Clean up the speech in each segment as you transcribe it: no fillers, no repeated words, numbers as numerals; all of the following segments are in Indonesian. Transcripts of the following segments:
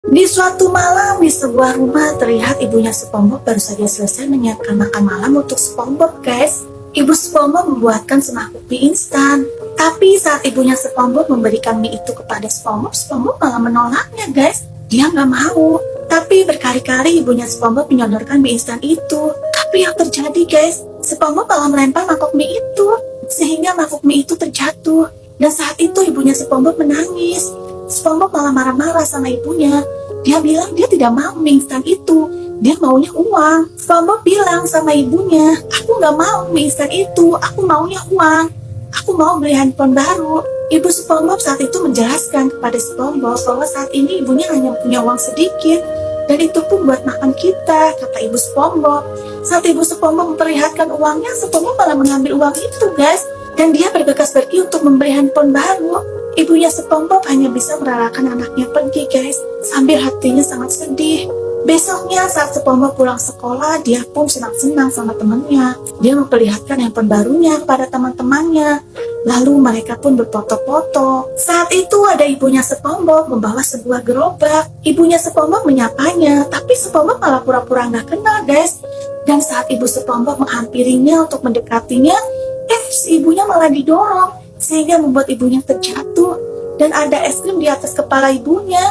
Di suatu malam di sebuah rumah terlihat ibunya SpongeBob baru saja selesai menyiapkan makan malam untuk SpongeBob, guys. Ibu SpongeBob membuatkan semangkuk mie instan. Tapi saat ibunya SpongeBob memberikan mie itu kepada SpongeBob, SpongeBob malah menolaknya, guys. Dia nggak mau. Tapi berkali-kali ibunya SpongeBob menyodorkan mie instan itu. Tapi yang terjadi, guys, SpongeBob malah melempar mangkok mie itu, sehingga mangkok mie itu terjatuh. Dan saat itu ibunya SpongeBob menangis. SpongeBob malah marah-marah sama ibunya. Dia bilang dia tidak mau mie instan itu. Dia maunya uang. SpongeBob bilang sama ibunya, aku nggak mau mie instan itu. Aku maunya uang. Aku mau beli handphone baru. Ibu SpongeBob saat itu menjelaskan kepada SpongeBob bahwa saat ini ibunya hanya punya uang sedikit. Dan itu pun buat makan kita, kata ibu SpongeBob. Saat ibu SpongeBob memperlihatkan uangnya, SpongeBob malah mengambil uang itu, guys. Dan dia bergegas pergi untuk membeli handphone baru. Ibunya SpongeBob hanya bisa merelakan anaknya pergi, guys, sambil hatinya sangat sedih. Besoknya saat SpongeBob pulang sekolah, dia pun senang-senang sama temannya. Dia memperlihatkan handphone barunya kepada teman-temannya. Lalu mereka pun berfoto-foto. Saat itu ada ibunya SpongeBob membawa sebuah gerobak. Ibunya SpongeBob menyapanya, tapi SpongeBob malah pura-pura nggak kenal, guys. Dan saat ibu SpongeBob menghampirinya untuk mendekatinya, si ibunya malah didorong, sehingga membuat ibunya terjatuh. Dan ada es krim di atas kepala ibunya.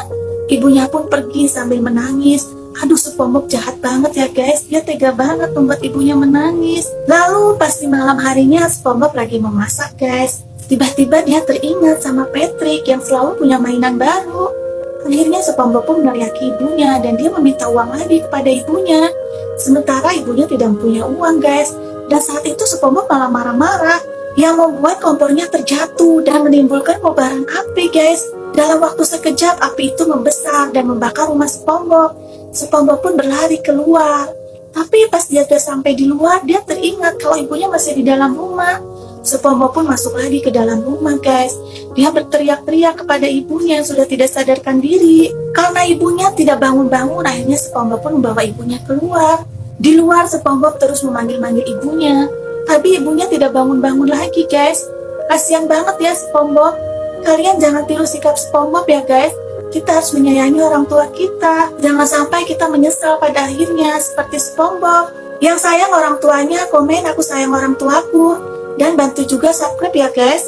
Ibunya pun pergi sambil menangis. Aduh, SpongeBob jahat banget ya, guys. Dia tega banget membuat ibunya menangis. Lalu pas di malam harinya SpongeBob lagi memasak, guys. Tiba-tiba dia teringat sama Patrick yang selalu punya mainan baru. Akhirnya SpongeBob pun meneriaki ibunya dan dia meminta uang lagi kepada ibunya. Sementara ibunya tidak punya uang, guys. Dan saat itu SpongeBob malah marah-marah yang membuat kompornya terjatuh dan menimbulkan kobaran api, guys. Dalam waktu sekejap api itu membesar dan membakar rumah SpongeBob. SpongeBob pun berlari keluar. Tapi pas dia sudah sampai di luar, dia teringat kalau ibunya masih di dalam rumah. SpongeBob pun masuk lagi ke dalam rumah, guys. Dia berteriak-teriak kepada ibunya yang sudah tidak sadarkan diri. Karena ibunya tidak bangun-bangun, akhirnya SpongeBob pun membawa ibunya keluar. Di luar SpongeBob terus memanggil-manggil ibunya. Tapi ibunya tidak bangun-bangun lagi, guys. Kasian banget ya SpongeBob. Kalian jangan tiru sikap SpongeBob ya, guys. Kita harus menyayangi orang tua kita. Jangan sampai kita menyesal pada akhirnya seperti SpongeBob. Yang sayang orang tuanya, komen aku sayang orang tuaku. Dan bantu juga subscribe ya, guys.